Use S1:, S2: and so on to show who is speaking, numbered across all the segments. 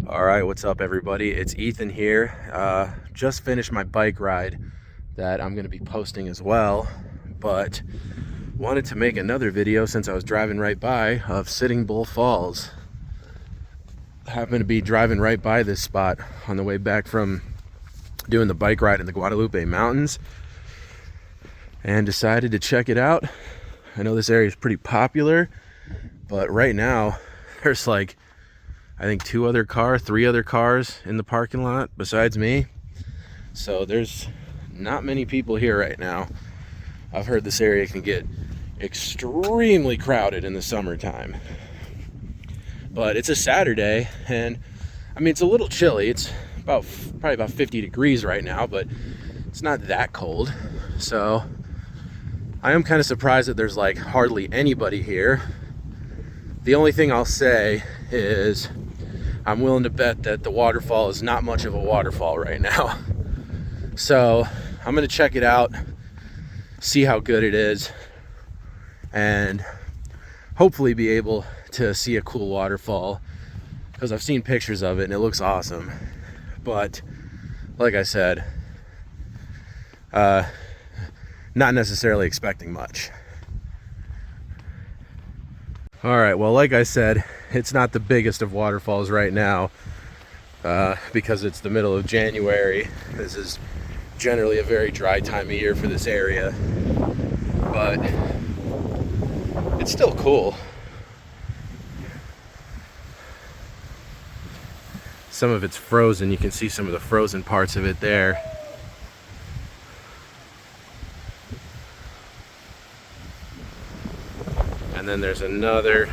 S1: All right, what's up, everybody? It's Ethan here. Just finished my bike ride that I'm going to be posting as well, but wanted to make another video since I was driving right by of Sitting Bull Falls. I happened to be driving right by this spot on the way back from doing the bike ride in the Guadalupe Mountains and decided to check it out. I know this area is pretty popular, but right now there's like I think three other cars in the parking lot besides me. So there's not many people here right now. I've heard this area can get extremely crowded in the summertime. But it's a Saturday, and I mean, it's a little chilly. It's probably about 50 degrees right now, but it's not that cold. So I am kind of surprised that there's like hardly anybody here. The only thing I'll say is I'm willing to bet that the waterfall is not much of a waterfall right now. So I'm gonna check it out, see how good it is, and hopefully be able to see a cool waterfall, because I've seen pictures of it and it looks awesome. But like I said, not necessarily expecting much. All right, well, like I said, it's not the biggest of waterfalls right now because it's the middle of January. This is generally a very dry time of year for this area, but it's still cool. Some of it's frozen. You can see some of the frozen parts of it there. And then there's another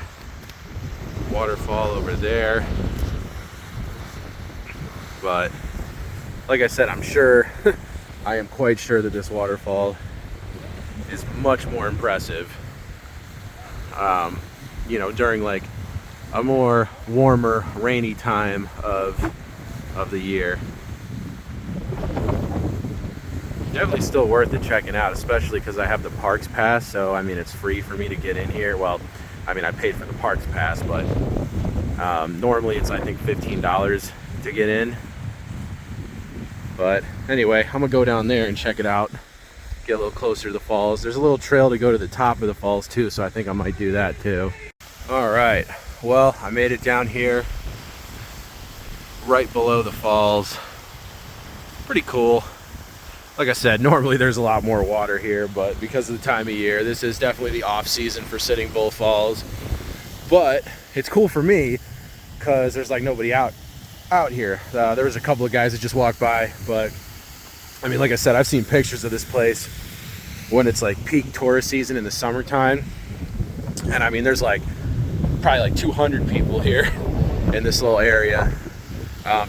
S1: waterfall over there. But like I said, I'm sure, I am quite sure that this waterfall is much more impressive, you know, during like a more warmer, rainy time of the year. Definitely still worth it checking out, especially because I have the parks pass. So I mean, it's free for me to get in here. Well, I mean, I paid for the parks pass, but normally it's I think $15 to get in. But anyway, I'm gonna go down there and check it out, get a little closer to the falls. There's a little trail to go to the top of the falls too, so I think I might do that too. All right, well, I made it down here right below the falls. Pretty cool. Like I said, normally there's a lot more water here, but because of the time of year, this is definitely the off season for Sitting Bull Falls. But it's cool for me because there's like nobody out here. There was a couple of guys that just walked by, but I mean, like I said, I've seen pictures of this place when it's like peak tourist season in the summertime, and I mean, there's like probably like 200 people here in this little area.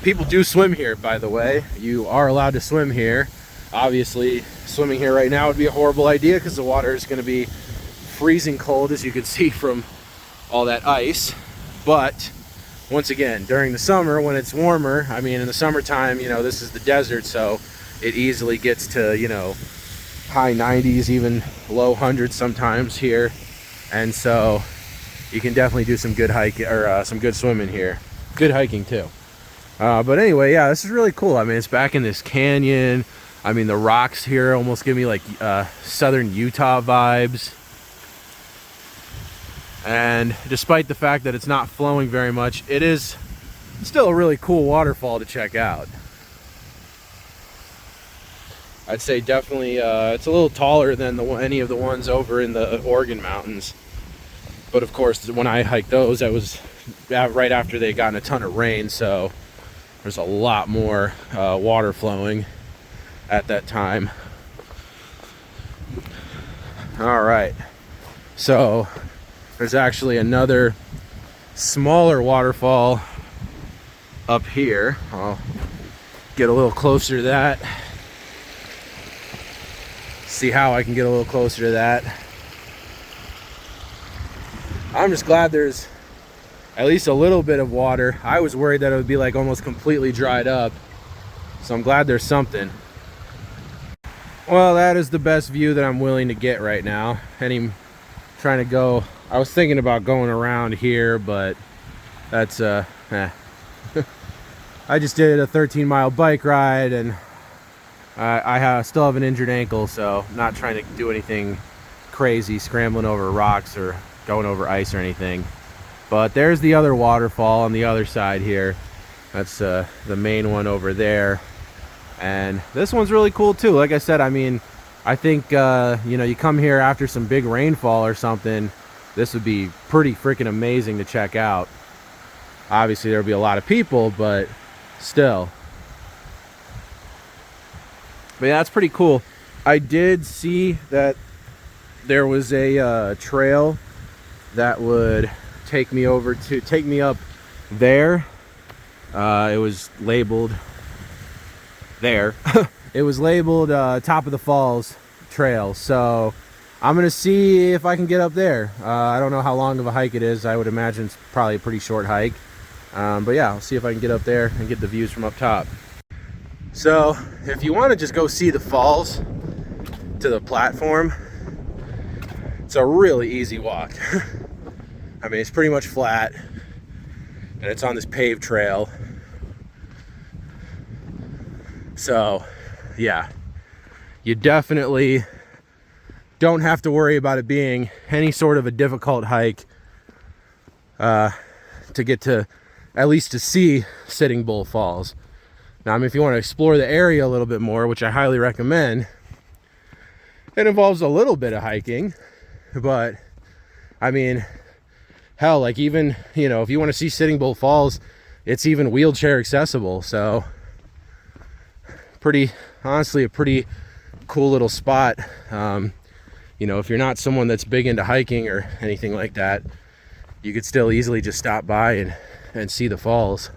S1: People do swim here, by the way. You are allowed to swim here. Obviously, swimming here right now would be a horrible idea because the water is going to be freezing cold, as you can see from all that ice. But once again, during the summer when it's warmer, I mean, in the summertime, you know, this is the desert, so it easily gets to, you know, high 90s, even low hundreds sometimes here. And so you can definitely do some good hiking or some good swimming here. Good hiking too. But anyway, yeah, this is really cool. I mean, it's back in this canyon. I mean, the rocks here almost give me like southern Utah vibes. And despite the fact that it's not flowing very much, it is still a really cool waterfall to check out. I'd say definitely it's a little taller than any of the ones over in the Oregon mountains. But of course, when I hiked those, that was right after they gotten a ton of rain, so there's a lot more water flowing at that time. All right, so there's actually another smaller waterfall up here. I'll get a little closer to that. See how I can get a little closer to that. I'm just glad there's at least a little bit of water. I was worried that it would be like almost completely dried up, so I'm glad there's something. Well, that is the best view that I'm willing to get right now. Trying to go, I was thinking about going around here, but that's I just did a 13-mile bike ride, and I still have an injured ankle, so I'm not trying to do anything crazy, scrambling over rocks or going over ice or anything. But there's the other waterfall on the other side here. That's the main one over there. And this one's really cool too. Like I said, I mean, I think, you know, you come here after some big rainfall or something, this would be pretty freaking amazing to check out. Obviously, there'll be a lot of people, but still. But yeah, that's pretty cool. I did see that there was a trail that would take me up there. It was labeled there. It was labeled Top of the Falls Trail. So I'm gonna see if I can get up there. I don't know how long of a hike it is. I would imagine it's probably a pretty short hike. But yeah, I'll see if I can get up there and get the views from up top. So if you want to just go see the falls to the platform, it's a really easy walk. I mean, it's pretty much flat, and it's on this paved trail. So yeah, you definitely don't have to worry about it being any sort of a difficult hike to get to, at least to see Sitting Bull Falls. Now, I mean, if you want to explore the area a little bit more, which I highly recommend, it involves a little bit of hiking, but I mean, hell, like even, you know, if you want to see Sitting Bull Falls, it's even wheelchair accessible. So honestly, a pretty cool little spot. You know, if you're not someone that's big into hiking or anything like that, you could still easily just stop by and see the falls.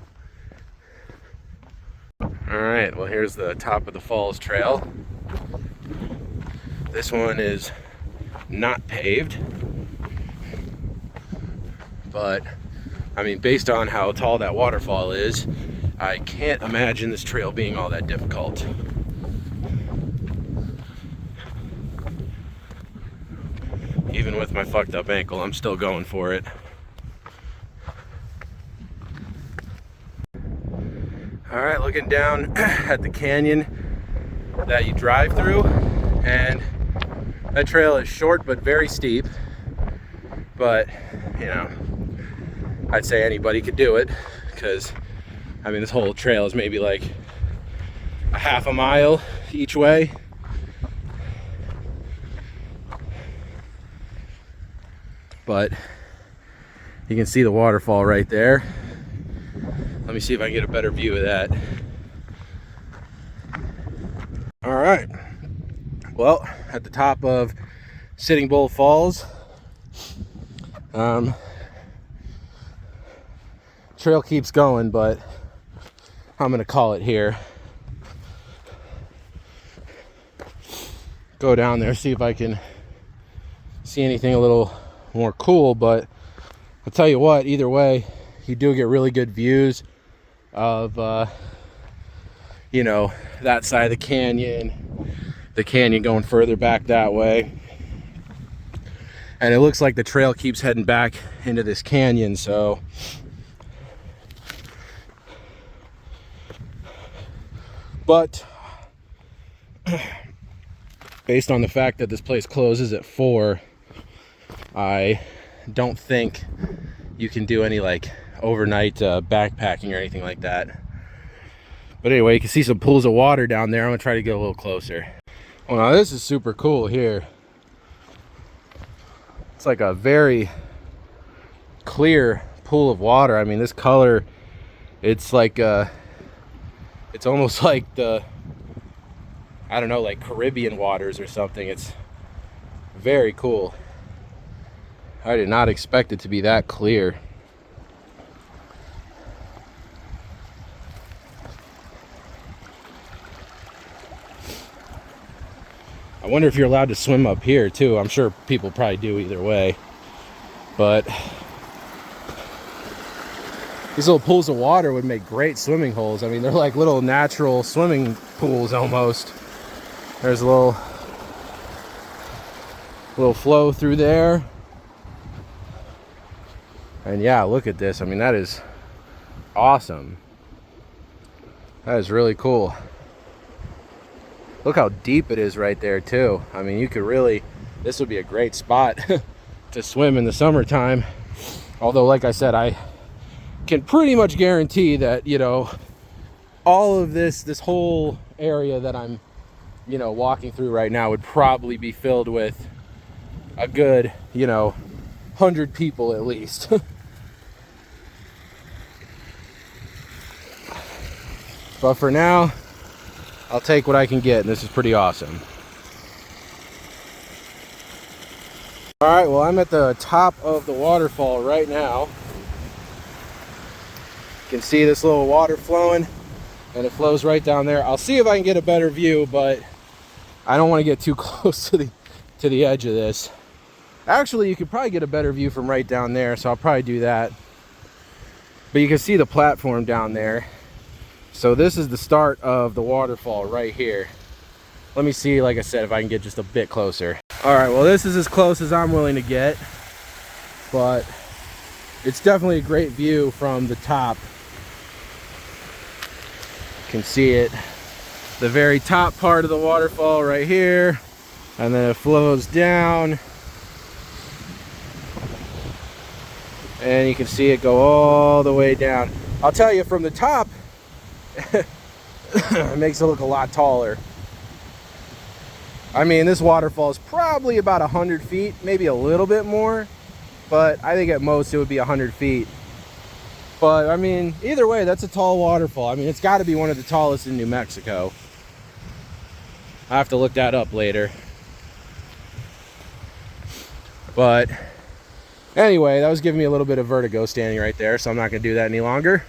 S1: All right, well, here's the Top of the Falls Trail. This one is not paved, but I mean, based on how tall that waterfall is, I can't imagine this trail being all that difficult. Even with my fucked up ankle, I'm still going for it. All right, looking down at the canyon that you drive through, and that trail is short but very steep. But, you know, I'd say anybody could do it, because I mean, this whole trail is maybe like a half a mile each way. But you can see the waterfall right there. Let me see if I can get a better view of that. All right. Well, at the top of Sitting Bull Falls, trail keeps going, but I'm gonna call it here. Go down there, see if I can see anything a little more cool. But I'll tell you what, either way, you do get really good views of you know, that side of the canyon going further back that way, and it looks like the trail keeps heading back into this canyon. So but based on the fact that this place closes at 4, I don't think you can do any like overnight backpacking or anything like that. But anyway, you can see some pools of water down there. I'm gonna try to get a little closer. Well, now this is super cool here. It's like a very clear pool of water. I mean, this color, it's like it's almost like the, I don't know, like Caribbean waters or something. It's very cool. I did not expect it to be that clear. I wonder if you're allowed to swim up here too. I'm sure people probably do either way. But these little pools of water would make great swimming holes. I mean, they're like little natural swimming pools almost. There's a little flow through there. And yeah, look at this. I mean, that is awesome. That is really cool. Look how deep it is right there too. I mean, you could really, this would be a great spot to swim in the summertime. Although, like I said, I can pretty much guarantee that, you know, all of this whole area that I'm, you know, walking through right now would probably be filled with a good, you know, 100 people at least. But for now, I'll take what I can get, and this is pretty awesome. All right, well, I'm at the top of the waterfall right now. You can see this little water flowing, and it flows right down there. I'll see if I can get a better view, but I don't want to get too close to the edge of this. Actually, you could probably get a better view from right down there, so I'll probably do that. But you can see the platform down there. So this is the start of the waterfall right here. Let me see, like I said, if I can get just a bit closer. All right, well, this is as close as I'm willing to get, but it's definitely a great view from the top. You can see it, the very top part of the waterfall right here, and then it flows down, and you can see it go all the way down. I'll tell you, from the top, it makes it look a lot taller. I mean, this waterfall is probably about 100 feet, maybe a little bit more, but I think at most it would be 100 feet. But I mean, either way, that's a tall waterfall. I mean, it's got to be one of the tallest in New Mexico. I have to look that up later. But anyway, that was giving me a little bit of vertigo standing right there, so I'm not going to do that any longer.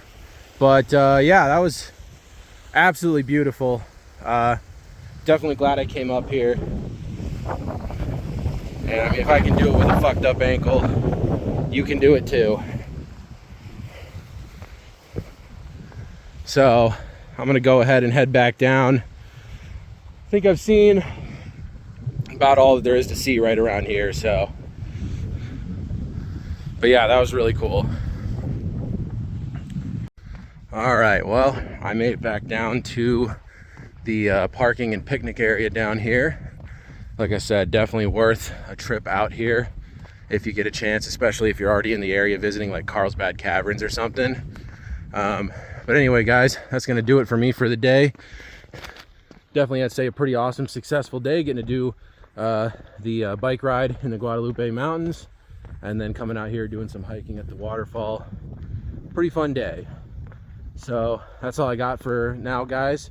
S1: But yeah, that was absolutely beautiful. Definitely glad I came up here. And I mean, if I can do it with a fucked up ankle, you can do it too. So I'm gonna go ahead and head back down. I think I've seen about all that there is to see right around here, so. But yeah, that was really cool. All right, well, I made it back down to the parking and picnic area down here. Like I said, definitely worth a trip out here if you get a chance, especially if you're already in the area visiting like Carlsbad Caverns or something. But anyway, guys, that's gonna do it for me for the day. Definitely, I'd say a pretty awesome, successful day, getting to do the bike ride in the Guadalupe Mountains, and then coming out here doing some hiking at the waterfall. Pretty fun day. So that's all I got for now, guys.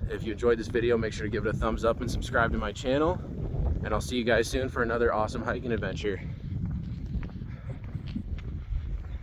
S1: If you enjoyed this video, make sure to give it a thumbs up and subscribe to my channel, and I'll see you guys soon for another awesome hiking adventure.